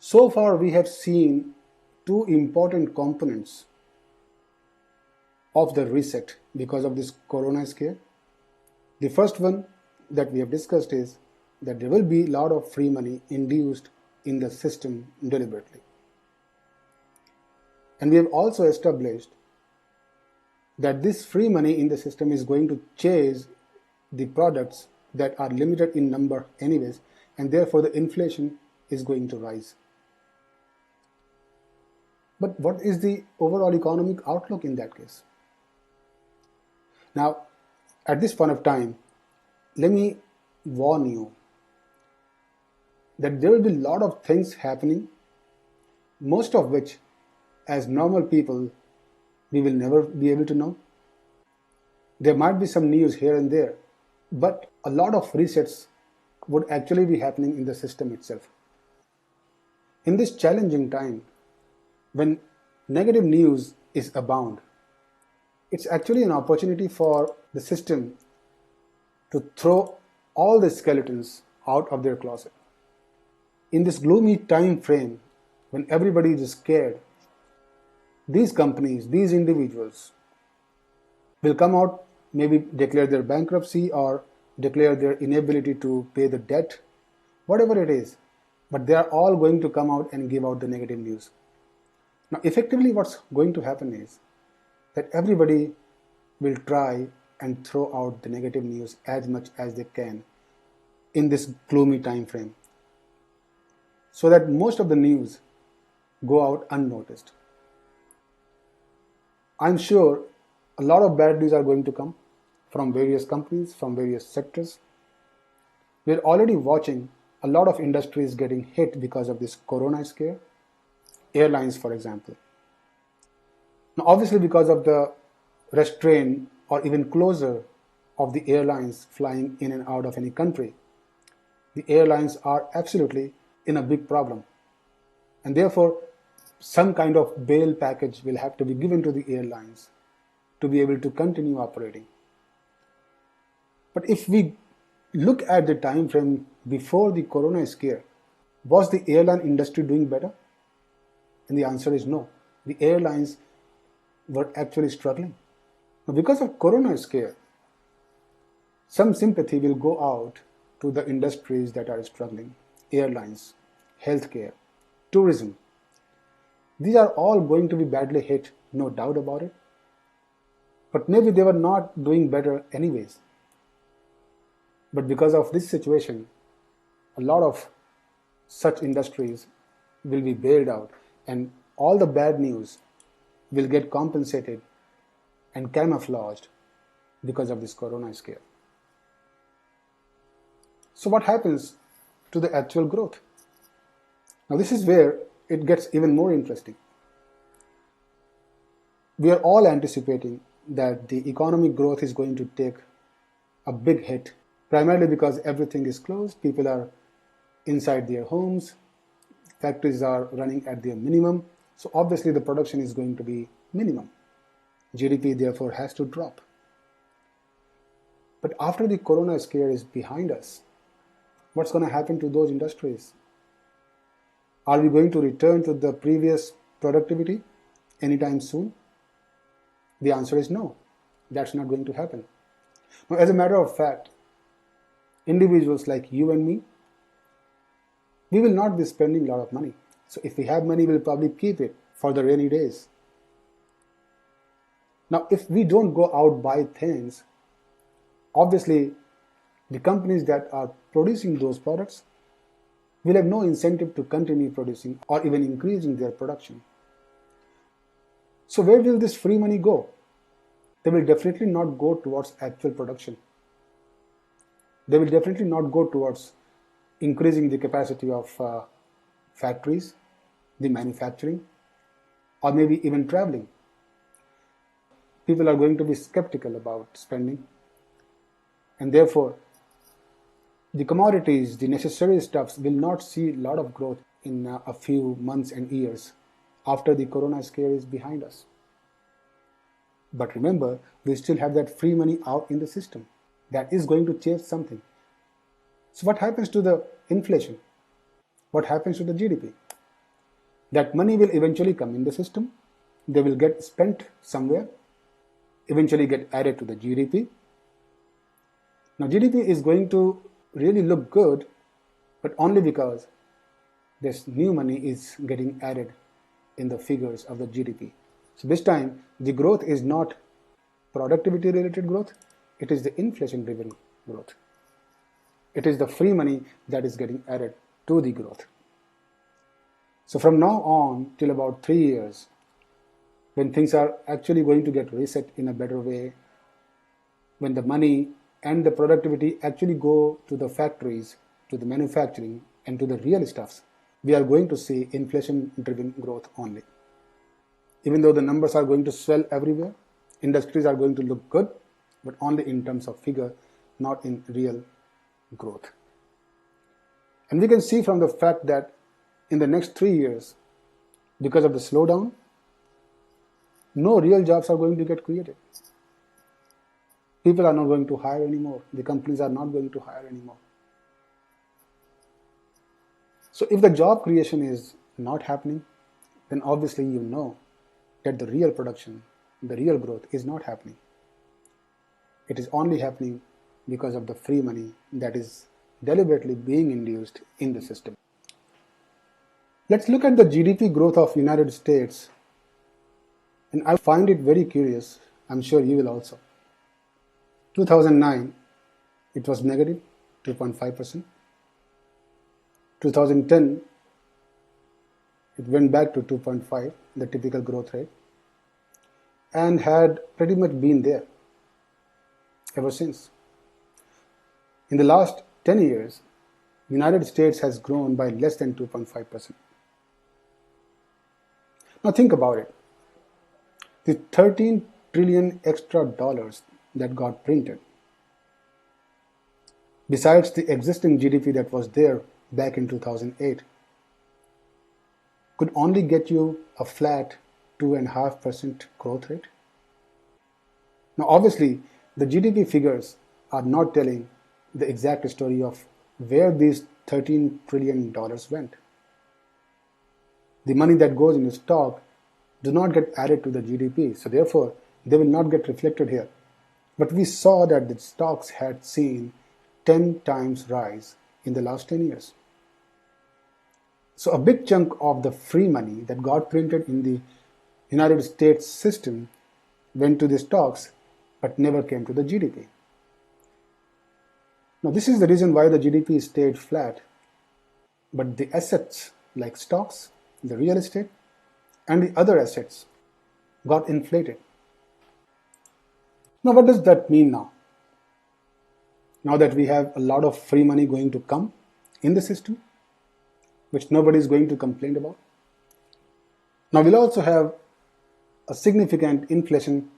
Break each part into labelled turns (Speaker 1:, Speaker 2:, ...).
Speaker 1: So far, we have seen two important components of the reset because of this corona scare. The first one that we have discussed is that there will be a lot of free money induced in the system deliberately. And we have also established that this free money in the system is going to chase the products that are limited in number anyways, and therefore the inflation is going to rise. But what is the overall economic outlook in that case? Now, at this point of time, let me warn you that there will be a lot of things happening, most of which, as normal people, we will never be able to know. There might be some news here and there, but a lot of resets would actually be happening in the system itself. In this challenging time, when negative news is abound, it's actually an opportunity for the system to throw all the skeletons out of their closet. In this gloomy time frame, when everybody is scared, these companies, these individuals will come out, maybe declare their bankruptcy or declare their inability to pay the debt, whatever it is, but they are all going to come out and give out the negative news. Now, effectively, what's going to happen is that everybody will try and throw out the negative news as much as they can in this gloomy time frame, so that most of the news go out unnoticed. I'm sure a lot of bad news are going to come from various companies, from various sectors. We're already watching a lot of industries getting hit because of this corona scare. Airlines, for example. Now, obviously, because of the restraint or even closure of the airlines flying in and out of any country, the airlines are absolutely in a big problem. And therefore, some kind of bail package will have to be given to the airlines to be able to continue operating. But if we look at the time frame before the corona scare, was the airline industry doing better? And the answer is no. The airlines were actually struggling. Now, because of corona scare, some sympathy will go out to the industries that are struggling. Airlines, healthcare, tourism. These are all going to be badly hit, no doubt about it. But maybe they were not doing better anyways. But because of this situation, a lot of such industries will be bailed out, and all the bad news will get compensated and camouflaged because of this corona scare. So what happens to the actual growth? Now, this is where it gets even more interesting. We are all anticipating that the economic growth is going to take a big hit, primarily because everything is closed, people are inside their homes, factories are running at their minimum, so obviously the production is going to be minimum. GDP therefore has to drop. But after the corona scare is behind us, what's going to happen to those industries? Are we going to return to the previous productivity anytime soon? The answer is no. That's not going to happen. Now, as a matter of fact, individuals like you and me, we will not be spending a lot of money. So if we have money, we'll probably keep it for the rainy days. Now, if we don't go out buy things, obviously the companies that are producing those products will have no incentive to continue producing or even increasing their production. So where will this free money go? They will definitely not go towards actual production. They will definitely not go towards increasing the capacity of factories, the manufacturing, or maybe even traveling. People are going to be skeptical about spending, and therefore the commodities, the necessary stuffs will not see a lot of growth in a few months and years after the corona scare is behind us. But remember, we still have that free money out in the system that is going to change something. So what happens to the inflation? What happens to the GDP? That money will eventually come in the system. They will get spent somewhere, eventually get added to the GDP. Now, GDP is going to really look good, but only because this new money is getting added in the figures of the GDP. So this time, the growth is not productivity related growth, it is the inflation driven growth. It is the free money that is getting added to the growth. So from now on till about 3 years, when things are actually going to get reset in a better way, when the money and the productivity actually go to the factories, to the manufacturing, and to the real stuffs, we are going to see inflation-driven growth only. Even though the numbers are going to swell everywhere, industries are going to look good, but only in terms of figure, not in real growth. And we can see from the fact that in the next 3 years, because of the slowdown, no real jobs are going to get created. People are not going to hire anymore. The companies are not going to hire anymore. So if the job creation is not happening, then obviously you know that the real production, the real growth is not happening. It is only happening because of the free money that is deliberately being induced in the system. Let's look at the GDP growth of United States, and I find it very curious. I'm sure you will also. 2009, it was negative 2.5%. 2010, it went back to 2.5, the typical growth rate, and had pretty much been there ever since. In the last 10 years, the United States has grown by less than 2.5%. Now think about it. The 13 trillion extra dollars that got printed, besides the existing GDP that was there back in 2008, could only get you a flat 2.5% growth rate. Now obviously, the GDP figures are not telling the exact story of where these $13 trillion went. The money that goes in stock do not get added to the GDP, so therefore they will not get reflected here. But we saw that the stocks had seen 10 times rise in the last 10 years. So a big chunk of the free money that got printed in the United States system went to the stocks but never came to the GDP. Now this is the reason why the GDP stayed flat, but the assets like stocks, the real estate, and the other assets got inflated. Now what does that mean now? Now that we have a lot of free money going to come in the system, which nobody is going to complain about. Now we'll also have a significant inflation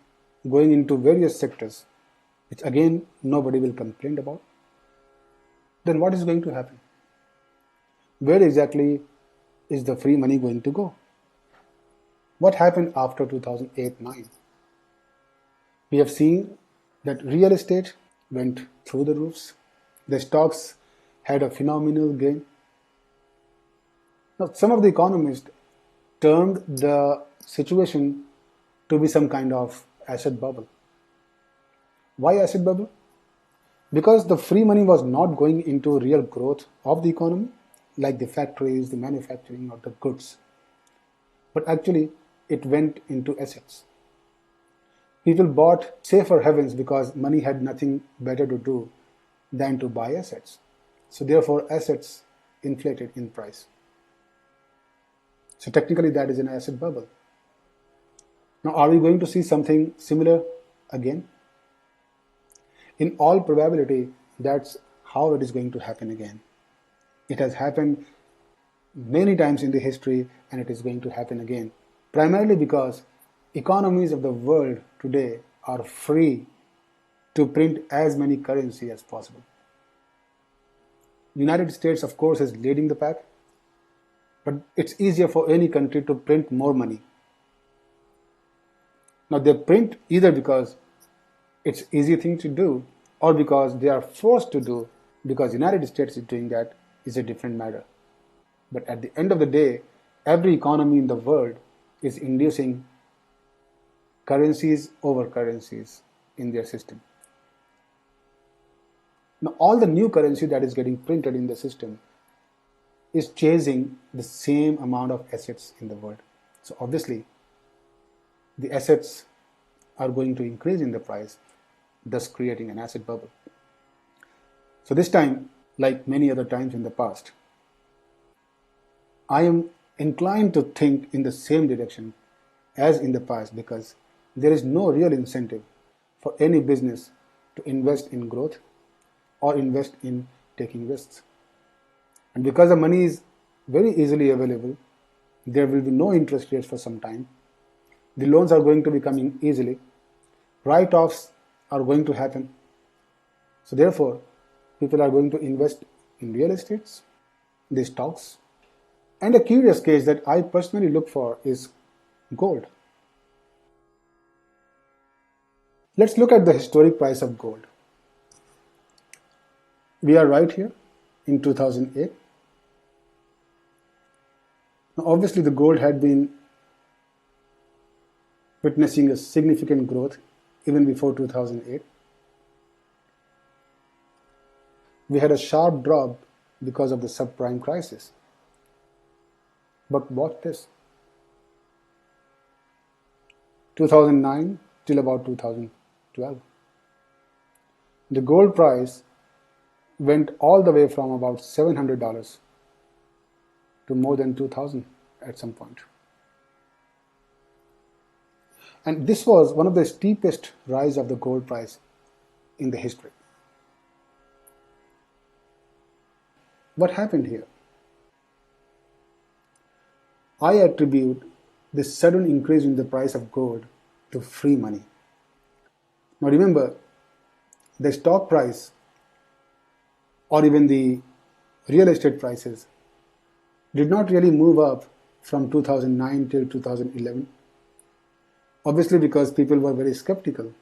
Speaker 1: going into various sectors, which again nobody will complain about. Then what is going to happen? Where exactly is the free money going to go? What happened after 2008-9? We have seen that real estate went through the roofs. The stocks had a phenomenal gain. Now, some of the economists termed the situation to be some kind of asset bubble. Why asset bubble? Because the free money was not going into real growth of the economy, like the factories, the manufacturing, or the goods, but actually it went into assets. People bought safer havens because money had nothing better to do than to buy assets. So therefore assets inflated in price. So technically that is an asset bubble. Now are we going to see something similar again? In all probability, that's how it is going to happen again. It has happened many times in the history and it is going to happen again. Primarily because economies of the world today are free to print as many currency as possible. The United States, of course, is leading the pack, but it's easier for any country to print more money. Now they print either because it's easy thing to do or because they are forced to do, because the United States is doing that is a different matter. But at the end of the day, Every economy in the world is inducing currencies over currencies in their system. Now, all the new currency that is getting printed in the system is chasing the same amount of assets in the world. So, obviously, the assets are going to increase in the price, thus creating an asset bubble. So, this time, like many other times in the past, I am inclined to think in the same direction as in the past because there is no real incentive for any business to invest in growth or invest in taking risks. And because the money is very easily available, there will be no interest rates for some time. The loans are going to be coming easily. Write-offs are going to happen. So therefore, people are going to invest in real estates, the stocks. And a curious case that I personally look for is gold. Let's look at the historic price of gold. We are right here in 2008. Now, obviously, the gold had been witnessing a significant growth even before 2008. We had a sharp drop because of the subprime crisis. But watch this. 2009 till about 2012. The gold price went all the way from about $700 to more than $2,000 at some point. And this was one of the steepest rise of the gold price in the history. What happened here? I attribute this sudden increase in the price of gold to free money. Now remember, the stock price or even the real estate prices did not really move up from 2009 till 2011. Obviously, because people were very skeptical.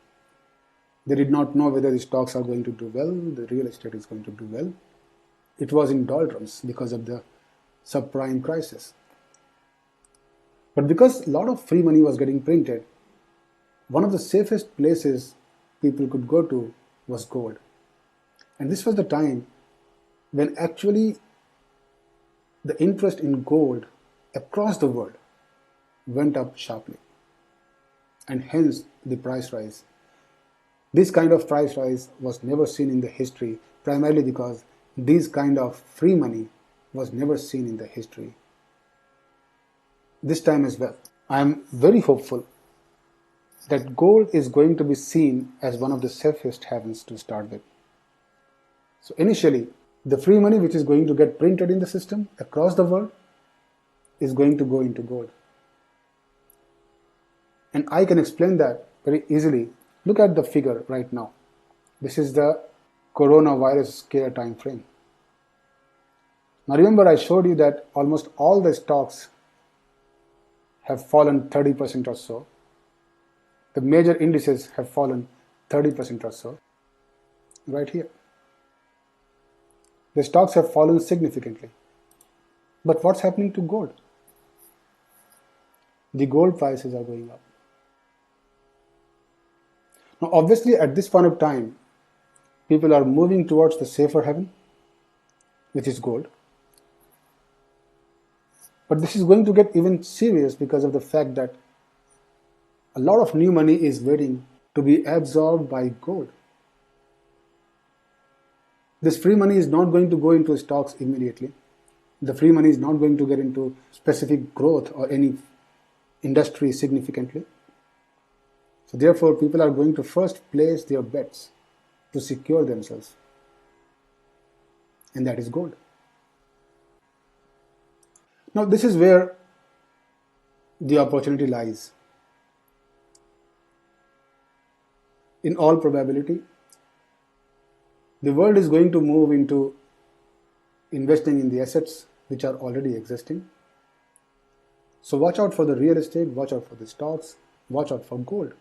Speaker 1: They did not know whether the stocks are going to do well, the real estate is going to do well. It was in doldrums because of the subprime crisis. But because a lot of free money was getting printed, one of the safest places people could go to was gold. And this was the time when actually the interest in gold across the world went up sharply. And hence the price rise. This kind of price rise was never seen in the history, primarily because this kind of free money was never seen in the history. This time as well, I am very hopeful that gold is going to be seen as one of the safest havens to start with. So initially, the free money which is going to get printed in the system across the world is going to go into gold. And I can explain that very easily. Look at the figure right now. This is the coronavirus scare time frame. Now remember, I showed you that almost all the stocks have fallen 30% or so. The major indices have fallen 30% or so. Right here. The stocks have fallen significantly. But what's happening to gold? The gold prices are going up. Now, obviously, at this point of time, people are moving towards the safer haven, which is gold. But this is going to get even serious because of the fact that a lot of new money is waiting to be absorbed by gold. This free money is not going to go into stocks immediately. The free money is not going to get into specific growth or any industry significantly. So therefore, people are going to first place their bets to secure themselves. And that is gold. Now, this is where the opportunity lies. In all probability, the world is going to move into investing in the assets which are already existing. So watch out for the real estate, watch out for the stocks, watch out for gold.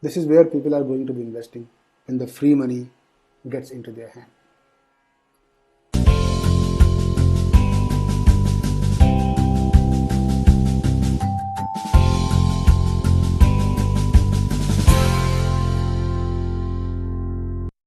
Speaker 1: This is where people are going to be investing when the free money gets into their hand.